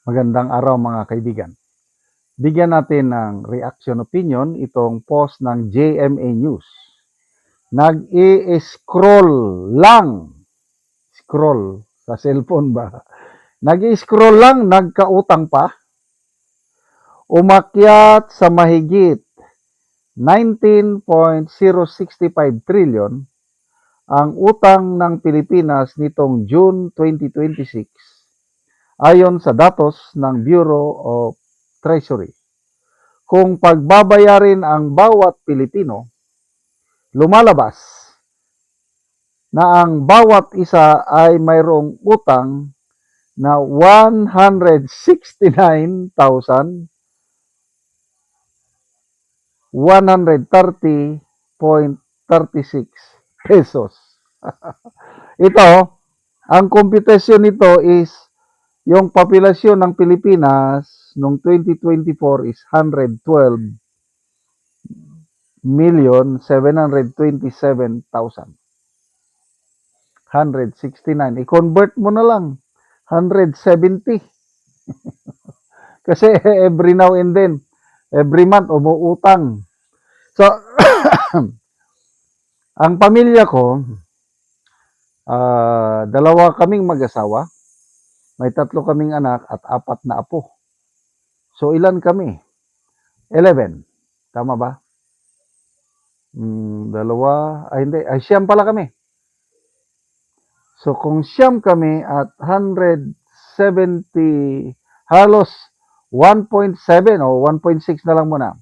Magandang araw mga kaibigan. Bigyan natin ng reaction opinion itong post ng JMA News. Nag-i-scroll lang. Scroll sa cellphone ba? Nag-i-scroll lang, nagkautang pa. Umakyat sa mahigit 19.065 trillion ang utang ng Pilipinas nitong June 2026 ayon sa datos ng Bureau of Treasury. Kung pagbabayarin ang bawat Pilipino, lumalabas na ang bawat isa ay mayroong utang na 169,130.36 pesos. Ito, ang computation nito is yung populasyon ng Pilipinas noong 2024 is 112,727,000. 169. I-convert mo na lang. 170. Kasi every now and then, every month, umuutang. So, ang pamilya ko, dalawa kaming mag-asawa. May 3 kaming anak at 4 na apo. So, ilan kami? 11. Tama ba? Dalawa, hindi, 9 pala kami. So, kung 9 kami at 170, halos 1.7 o 1.6 na lang muna.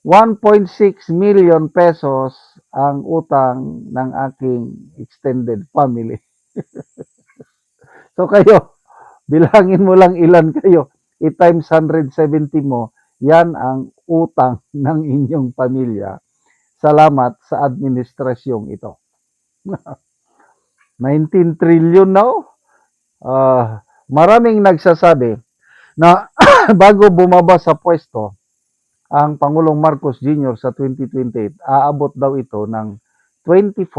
1.6 million pesos ang utang ng aking extended family. So, kayo, bilangin mo lang ilan kayo. I-times 170 mo, yan ang utang ng inyong pamilya. Salamat sa administrasyong ito. 19 trillion na maraming nagsasabi na bago bumaba sa pwesto ang Pangulong Marcos Jr. sa 2028, aabot daw ito ng 24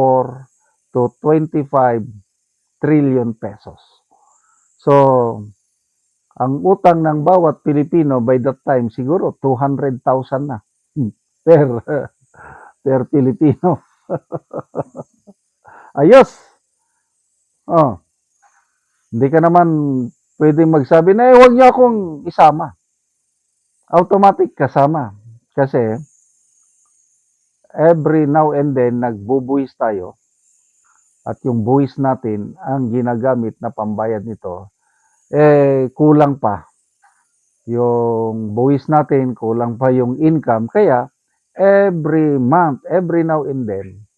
to 25 trillion pesos. So, ang utang ng bawat Pilipino by that time siguro 200,000 na per Pilipino. Ayos! Oh, hindi ka naman pwedeng magsabi na huwag niyo akong isama. Automatic kasama. Kasi every now and then nagbubuwis tayo at yung buwis natin ang ginagamit na pambayad nito kulang pa yung buwis natin, kulang pa yung income, kaya every month, every now and then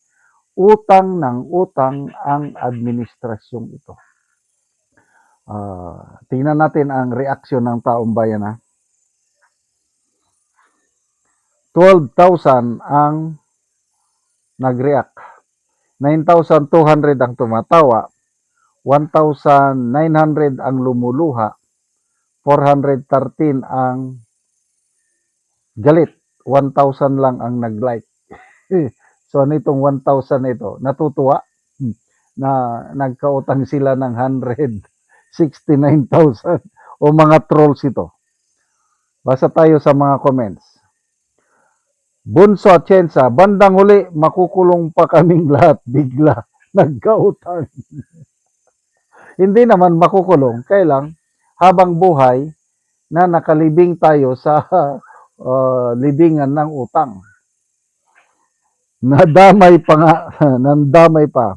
utang ng utang ang administrasyong ito. Tingnan natin ang reaksyon ng taong bayan. 12,000 ang nag-react. 9,200 ang tumatawa. 1,900 ang lumuluha. 413 ang galit. 1,000 lang ang nag-like. So, nitong 1,000 ito, natutuwa na nagkautang sila ng 169,000 o mga trolls ito. Basa tayo sa mga comments. Bunso Atienza, bandang huli, makukulong pa kaming lahat, bigla, nagkautang. Hindi naman makukulong, kailang habang buhay na nakalibing tayo sa libingan ng utang. Nadamay pa nga, nandamay pa.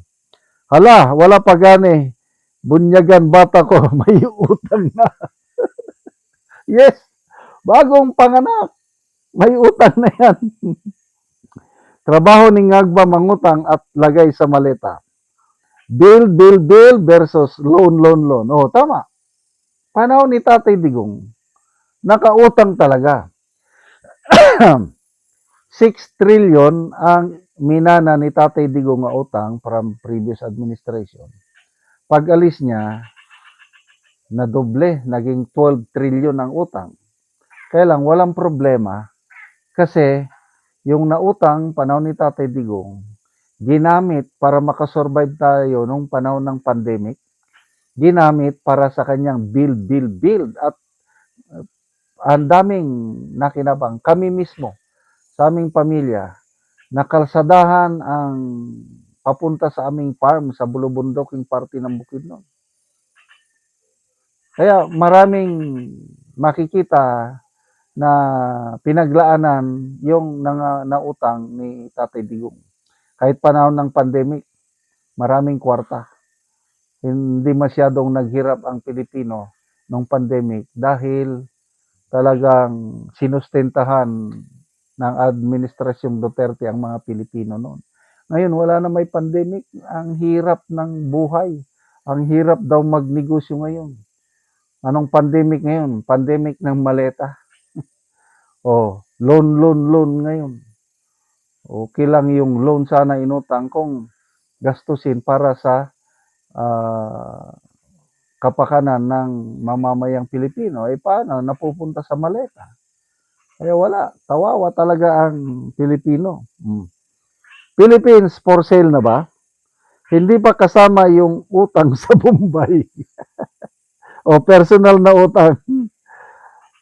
Hala, wala pa gani. Bunyagan bata ko, may utang na. Yes, bagong panganak. May utang na yan. Trabaho ni Ngagba mangutang at lagay sa maleta. Bill versus loan. Oh, tama. Panahon ni Tatay Digong, nakautang talaga. 6 trillion ang minana ni Tatay Digong nga utang from previous administration. Pag alis niya, nadoble, naging 12 trillion ang utang. Kaya lang, walang problema kasi yung nautang panahon ni Tatay Digong, ginamit para makasurvive tayo nung panahon ng pandemic, ginamit para sa kanyang build. At ang daming nakinabang. Kami mismo, sa aming pamilya, nakalsadahan ang papunta sa aming farm sa Bulubundok, yung parte ng Bukidnon. Kaya maraming makikita na pinaglaanan yung nautang ni Tatay Digong. Kahit panahon ng pandemic, maraming kwarta. Hindi masyadong naghirap ang Pilipino nung pandemic dahil talagang sinustentahan ng administrasyong Duterte ang mga Pilipino noon. Ngayon, wala na may pandemic. Ang hirap ng buhay. Ang hirap daw magnegosyo ngayon. Anong pandemic ngayon? Pandemic ng maleta. Loan ngayon. Okay lang yung loan sana inutang kung gastusin para sa kapakanan ng mamamayang Pilipino. Paano? Napupunta sa maleta. Kaya wala. Kawawa talaga ang Pilipino. Philippines for sale na ba? Hindi pa kasama yung utang sa Bombay. O personal na utang.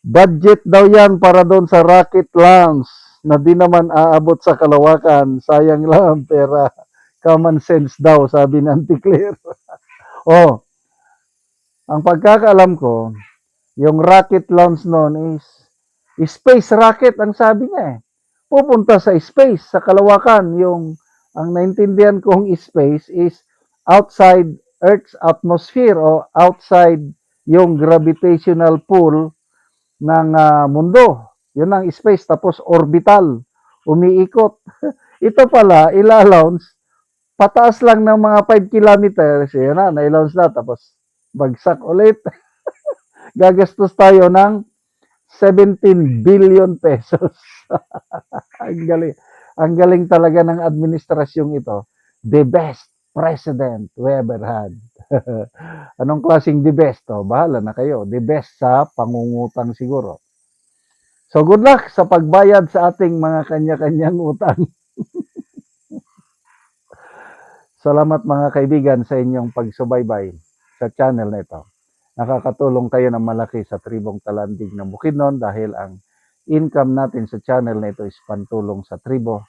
Budget daw yan para doon sa rocket launch na di naman aabot sa kalawakan. Sayang lang ang pera. Common sense daw, sabi ng Auntie Claire. Ang pagkakaalam ko, yung rocket launch noon is space rocket ang sabi niya eh. Pupunta sa space, sa kalawakan. Ang naintindihan kong space is outside Earth's atmosphere o outside yung gravitational pull ng mundo. Yun ang space. Tapos orbital. Umiikot. Ito pala, ila-launch, pataas lang ng mga 5 kilometers. Yun na, na-launch na. Tapos bagsak ulit. Gagastos tayo ng 17 billion pesos. Ang galing. Ang galing talaga ng administrasyong ito. The best president we ever had. Anong klaseng the best? Bahala na kayo. The best sa pangungutang siguro. So good luck sa pagbayad sa ating mga kanya-kanyang utang. Salamat mga kaibigan sa inyong pagsubaybay sa channel na ito. Nakakatulong kayo ng malaki sa tribong Talandig ng Bukidnon dahil ang income natin sa channel na ito is pantulong sa tribo.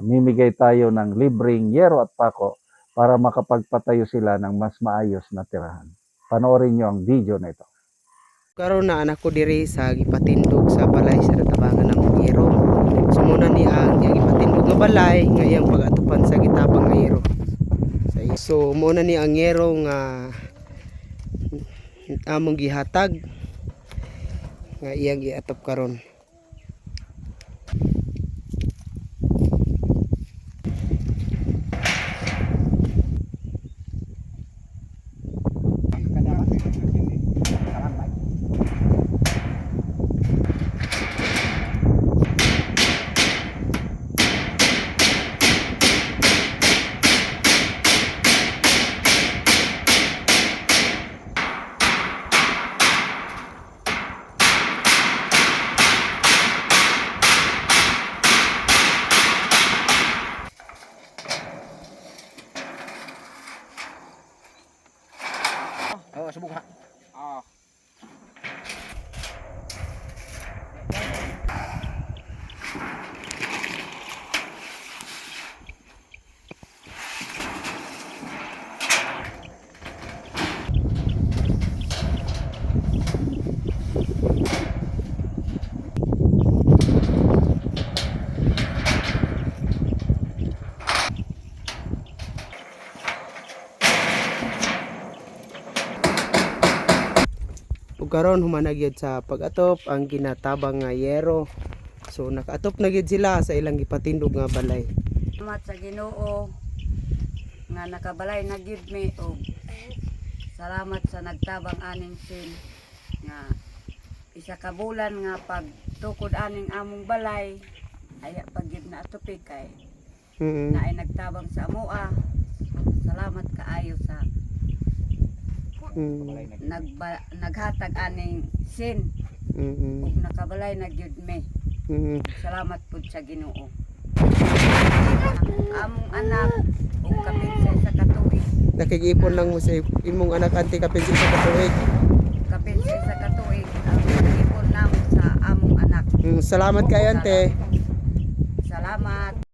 Mimigay tayo ng libreng yero at pako para makapagpatayo sila ng mas maayos na tirahan. Panoorin nyo ang video na ito. Karon na anak ko diri sa gipatindog sa balay sa Tabangan ng Bugiro. Sumuna ni ang gipatindog nga balay nga iyang pag-atupan sa gitabang nga yero. So muna ni ang yero nga among gihatag nga iyang giatop karon. Subok ha. Ug karon humanag gyud sa pag-atop ang ginatabang nga yero. So nakaatop na gyud sila sa ilang gipatindog nga balay. Salamat sa Ginoo nga nakabalay na gyud mi og salamat sa nagtabang aning sin nga isa ka bulan nga pagtukod aning among balay aya pag gyud na atupi kay na ay nagtabang sa amoa. Salamat kaayo sa naghatag aning sin ug nakabalay na gyud mi. Salamat pud sa Ginoo. Among anak ug kapinsa sa katuig. Nakikipon lang mo sa imong anak anti kapinsa sa katuig. Kapinsa sa katuig ang ipon namo Salamat kayo ante. Salamat.